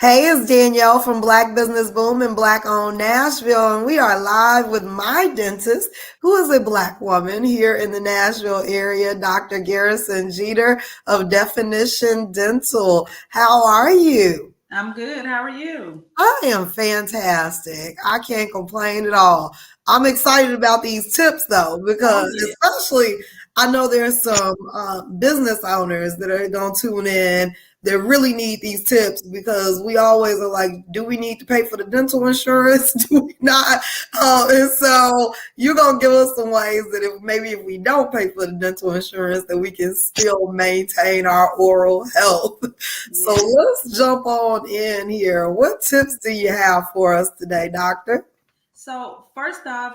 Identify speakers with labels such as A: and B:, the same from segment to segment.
A: Hey, it's Danielle from Black Business Boom in Black Owned Nashville, and we are live with my dentist, who is a Black woman here in the Nashville area, Dr. Garrison-Jeter of Definition Dental. How are you?
B: I'm good. How are you?
A: I am fantastic. I can't complain at all. I'm excited about these tips though,
B: Oh,
A: because
B: yeah.
A: especially I know there's some business owners that are going to tune in that really need these tips because we always are like, do we need to pay for the dental insurance? Do we not? And so you're going to give us some ways that if we don't pay for the dental insurance, that we can still maintain our oral health. So
B: Yeah.
A: let's jump on in here. What tips do you have for us today, Doctor?
B: So first off,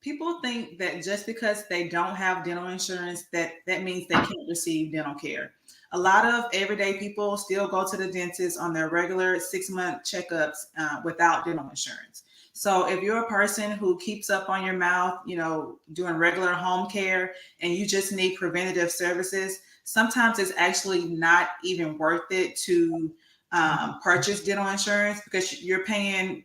B: people think that just because they don't have dental insurance, that means they can't receive dental care. A lot of everyday people still go to the dentist on their regular 6-month checkups without dental insurance. So if you're a person who keeps up on your mouth, doing regular home care, and you just need preventative services, sometimes it's actually not even worth it to purchase dental insurance because you're paying,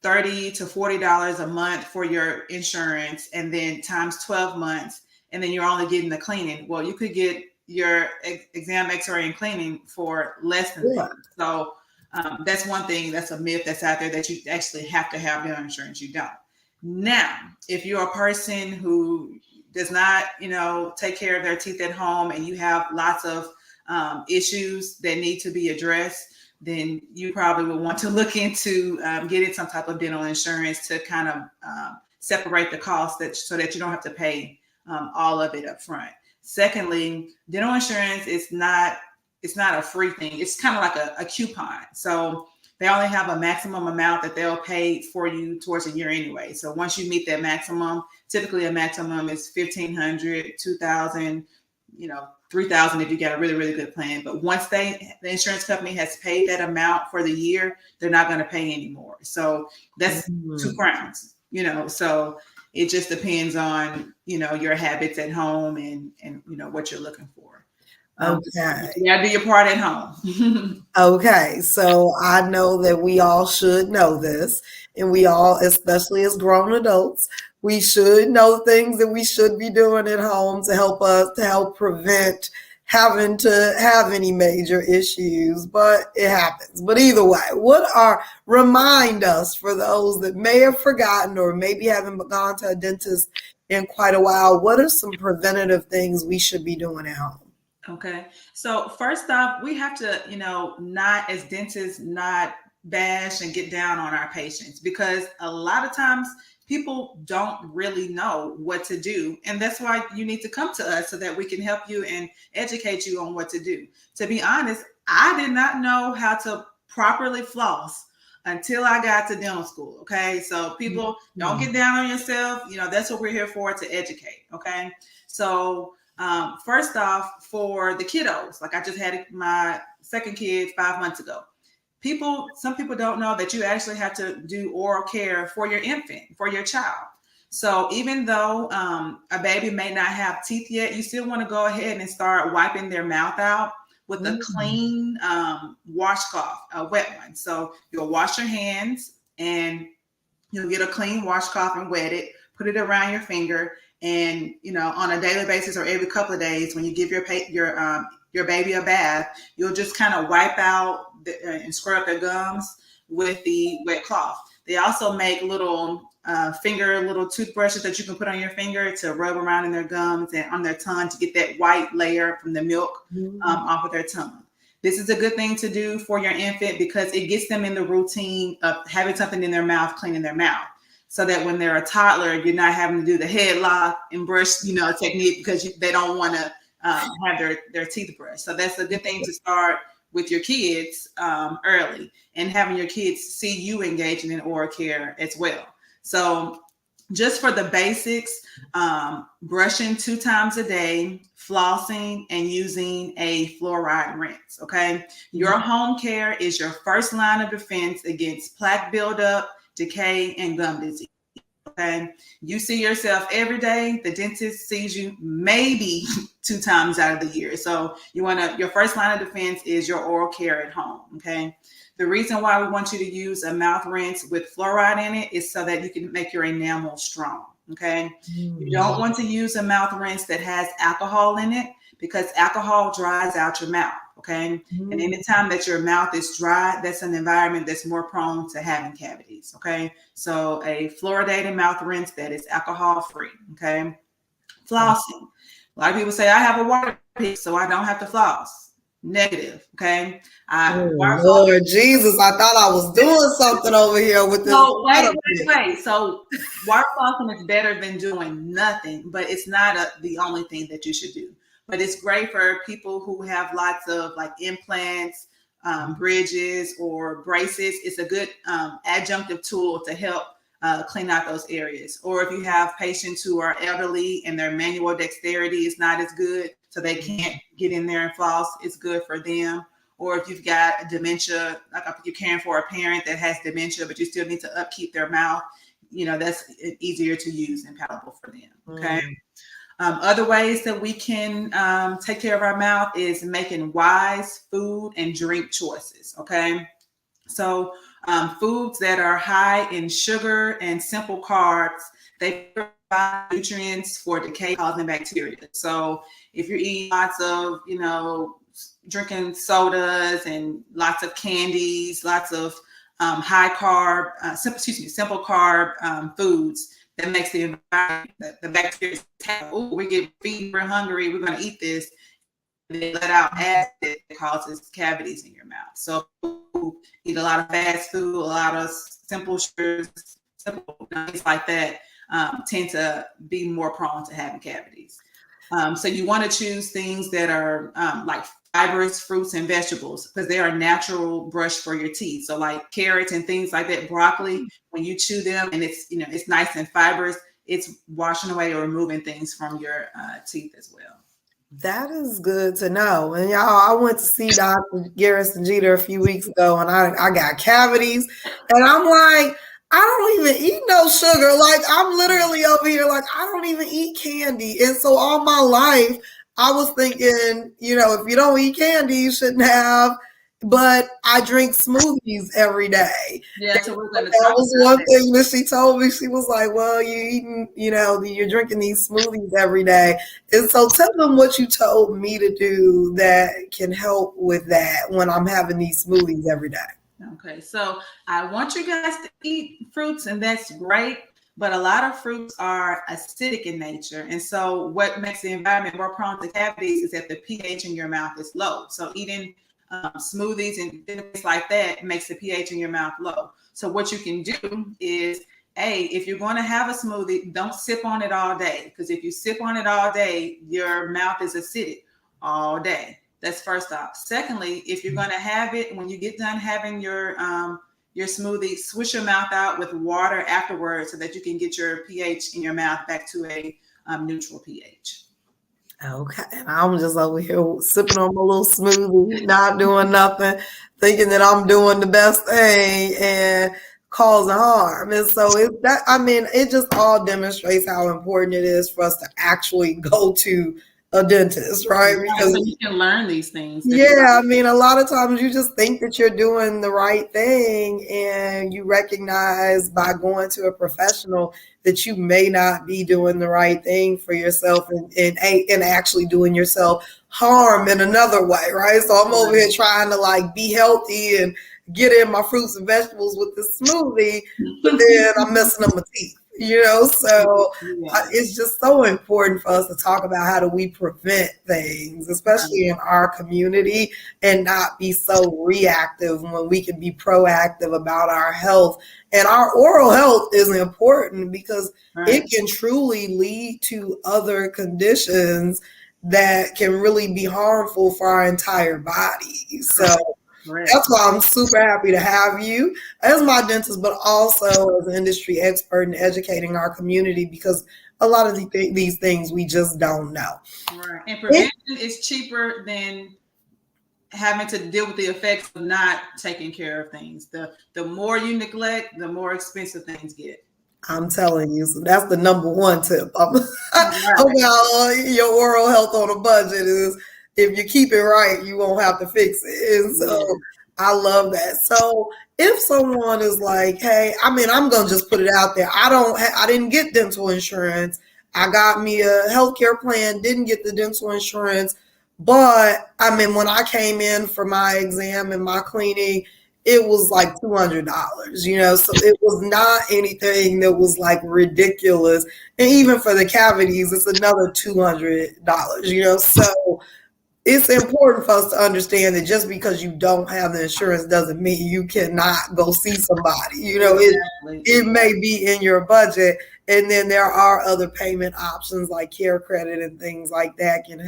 B: 30 to $40 a month for your insurance, and then times 12 months, and then you're only getting the cleaning. Well, you could get your exam, x-ray, and cleaning for less than that.
A: Yeah.
B: So that's one thing, that's a myth that's out there, that you actually have to have dental insurance. You don't. Now, if you're a person who does not take care of their teeth at home, and you have lots of issues that need to be addressed, then you probably would want to look into getting some type of dental insurance to kind of separate the cost, so that you don't have to pay all of it up front. Secondly, dental insurance is not, it's not a free thing. It's kind of like a coupon. So they only have a maximum amount that they'll pay for you towards a year anyway. So once you meet that maximum, typically a maximum is 1,500, 2,000, 3,000 if you got a really, really good plan. But once the insurance company has paid that amount for the year, they're not going to pay anymore. So that's £2. So it just depends on, your habits at home, and what you're looking for.
A: Okay.
B: You gotta do your part at home.
A: Okay. So I know that we all should know this, and we all, especially as grown adults, we should know things that we should be doing at home to help us, to help prevent having to have any major issues, but it happens. But either way, remind us, for those that may have forgotten or maybe haven't gone to a dentist in quite a while, what are some preventative things we should be doing at home?
B: Okay. So first off, we have to, not, as dentists, not bash and get down on our patients, because a lot of times people don't really know what to do. And that's why you need to come to us, so that we can help you and educate you on what to do. To be honest, I did not know how to properly floss until I got to dental school. Okay. So people, don't get down on yourself. That's what we're here for, to educate. Okay. So first off, for the kiddos, like I just had my second kid 5 months ago. Some people don't know that you actually have to do oral care for your infant, for your child. So even though a baby may not have teeth yet, you still want to go ahead and start wiping their mouth out with a clean washcloth, a wet one. So you'll wash your hands, and you'll get a clean washcloth and wet it, put it around your finger, and on a daily basis or every couple of days, when you give your baby a bath, you'll just kind of wipe out and scrub their gums with the wet cloth. They also make little little toothbrushes that you can put on your finger to rub around in their gums and on their tongue, to get that white layer from the milk off of their tongue. This is a good thing to do for your infant, because it gets them in the routine of having something in their mouth, cleaning their mouth, so that when they're a toddler, you're not having to do the headlock and brush, technique, because they don't want to have their teeth brushed. So that's a good thing to start with your kids early, and having your kids see you engaging in oral care as well. So just for the basics, brushing 2 times a day, flossing, and using a fluoride rinse. Okay. Your home care is your first line of defense against plaque buildup, decay, and gum disease. Okay. You see yourself every day. The dentist sees you maybe 2 times out of the year. So your first line of defense is your oral care at home. Okay. The reason why we want you to use a mouth rinse with fluoride in it is so that you can make your enamel strong. Okay. You don't want to use a mouth rinse that has alcohol in it because alcohol dries out your mouth. Okay. And anytime that your mouth is dry, that's an environment that's more prone to having cavities. Okay. So a fluoridated mouth rinse that is alcohol free. Okay. Flossing. A lot of people say I have a water pick, so I don't have to floss. Negative. Okay.
A: Lord Jesus, I thought I was doing something over here with this.
B: So wait. So water flossing is better than doing nothing, but it's not the only thing that you should do. But it's great for people who have lots of like implants, bridges, or braces. It's a good adjunctive tool to help clean out those areas. Or if you have patients who are elderly and their manual dexterity is not as good, so they can't get in there and floss, it's good for them. Or if you've got dementia, like you're caring for a parent that has dementia, but you still need to upkeep their mouth, that's easier to use and palatable for them. Okay. Other ways that we can take care of our mouth is making wise food and drink choices. Okay. So foods that are high in sugar and simple carbs, they provide nutrients for decay causing bacteria. So if you're eating lots of, drinking sodas and lots of candies, lots of high carb, simple carb foods, that makes the environment, the bacteria, we get fever, hungry, we're going to eat this. They let out acid that causes cavities in your mouth. So eat a lot of fast food, a lot of simple sugars, simple things like that tend to be more prone to having cavities. So you want to choose things that are like fibrous fruits and vegetables because they are a natural brush for your teeth. So like carrots and things like that, broccoli, when you chew them and it's nice and fibrous, it's washing away or removing things from your teeth as well.
A: That is good to know. And y'all, I went to see Dr. Garrison-Jeter a few weeks ago, and I got cavities, and I'm like, I don't even eat no sugar. Like, I'm literally over here, like, I don't even eat candy. And so all my life, I was thinking, if you don't eat candy, you shouldn't have. But I drink smoothies every day.
B: Yeah, so we're going to
A: that was one thing that she told me. She was like, well, you're eating, you're drinking these smoothies every day. And so tell them what you told me to do that can help with that when I'm having these smoothies every day.
B: Okay, so I want you guys to eat fruits, and that's great. But a lot of fruits are acidic in nature. And so what makes the environment more prone to cavities is that the pH in your mouth is low. So eating smoothies and things like that makes the pH in your mouth low. So what you can do is, if you're going to have a smoothie, don't sip on it all day. Because if you sip on it all day, your mouth is acidic all day. That's first off. Secondly, if you're going to have it, when you get done having your smoothie, swish your mouth out with water afterwards so that you can get your pH in your mouth back to a neutral pH.
A: Okay, and I'm just over here sipping on my little smoothie, not doing nothing, thinking that I'm doing the best thing and causing harm. And so it just all demonstrates how important it is for us to actually go to a dentist, right?
B: Because so you can learn these things.
A: Yeah, a lot of times you just think that you're doing the right thing, and you recognize by going to a professional that you may not be doing the right thing for yourself and actually doing yourself harm in another way, right? So I'm over here trying to like be healthy and get in my fruits and vegetables with this smoothie, but then I'm messing up my teeth. So it's just so important for us to talk about how do we prevent things, especially in our community, and not be so reactive when we can be proactive about our health. And our oral health is important because it can truly lead to other conditions that can really be harmful for our entire body. So that's why I'm super happy to have you as my dentist, but also as an industry expert in educating our community, because a lot of these things we just don't know.
B: Right. And prevention is cheaper than having to deal with the effects of not taking care of things. The more you neglect, the more expensive things get.
A: I'm telling you, so that's the number one tip
B: Right.
A: about your oral health on a budget is if you keep it right, you won't have to fix it. And
B: Yeah.
A: so I love that. So if someone is like, hey, I mean, I'm gonna just put it out there. I didn't get dental insurance. I got me a healthcare plan, didn't get the dental insurance, but I mean, when I came in for my exam and my cleaning, it was like $200, so it was not anything that was like ridiculous. And even for the cavities, it's another $200, so it's important for us to understand that just because you don't have the insurance doesn't mean you cannot go see somebody.
B: Exactly.
A: It may be in your budget, and then there are other payment options like care credit and things like that can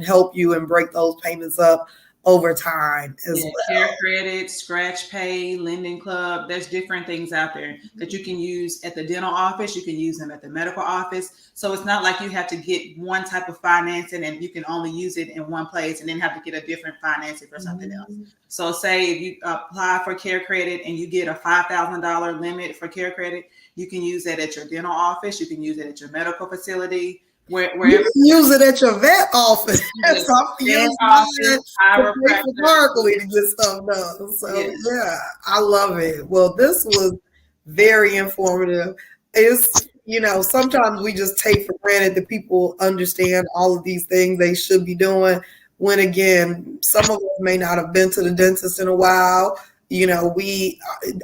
A: help you and break those payments up over time as
B: Yeah,
A: well.
B: Care Credit, Scratch Pay, Lending Club. There's different things out there that you can use at the dental office. You can use them at the medical office. So it's not like you have to get one type of financing and you can only use it in one place and then have to get a different financing for something else. So say if you apply for Care Credit and you get a $5,000 limit for Care Credit, you can use that at your dental office. You can use it at your medical facility.
A: You
B: Wherever
A: can use it at your vet office.
B: the
A: So I can
B: vet
A: use
B: office,
A: mine to pay for
B: chiropractor.
A: Berkeley to get stuff done. So
B: Yeah.
A: yeah, I love it. Well, this was very informative. Sometimes we just take for granted that people understand all of these things they should be doing. When again, some of us may not have been to the dentist in a while.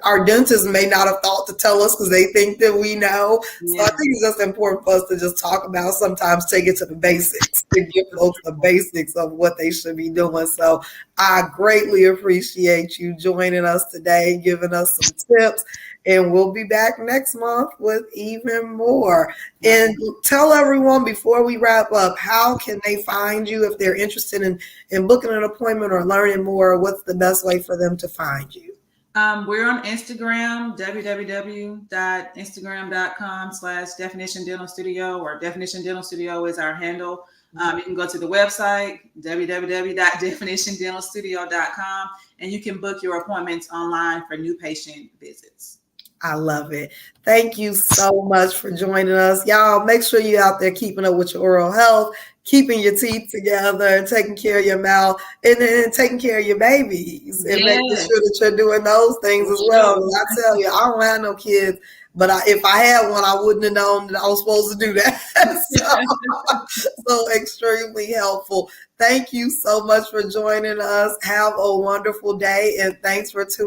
A: Our dentists may not have thought to tell us because they think that we know. So I
B: Yeah.
A: think it's just important for us to just talk about, sometimes take it to the basics, to give folks the basics of what they should be doing. So I greatly appreciate you joining us today, giving us some tips, and we'll be back next month with even more. And tell everyone before we wrap up, how can they find you if they're interested in booking an appointment or learning more? What's the best way for them to find you?
B: We're on Instagram, www.instagram.com/Definition Dental Studio, or Definition Dental Studio is our handle. You can go to the website, www.definitiondentalstudio.com, and you can book your appointments online for new patient visits.
A: I love it. Thank you so much for joining us. Y'all, make sure you're out there keeping up with your oral health, keeping your teeth together, taking care of your mouth, and then taking care of your babies and making sure that you're doing those things as well. I tell you, I don't have no kids, but if I had one, I wouldn't have known that I was supposed to do that. So extremely helpful. Thank you so much for joining us. Have a wonderful day, and thanks for tuning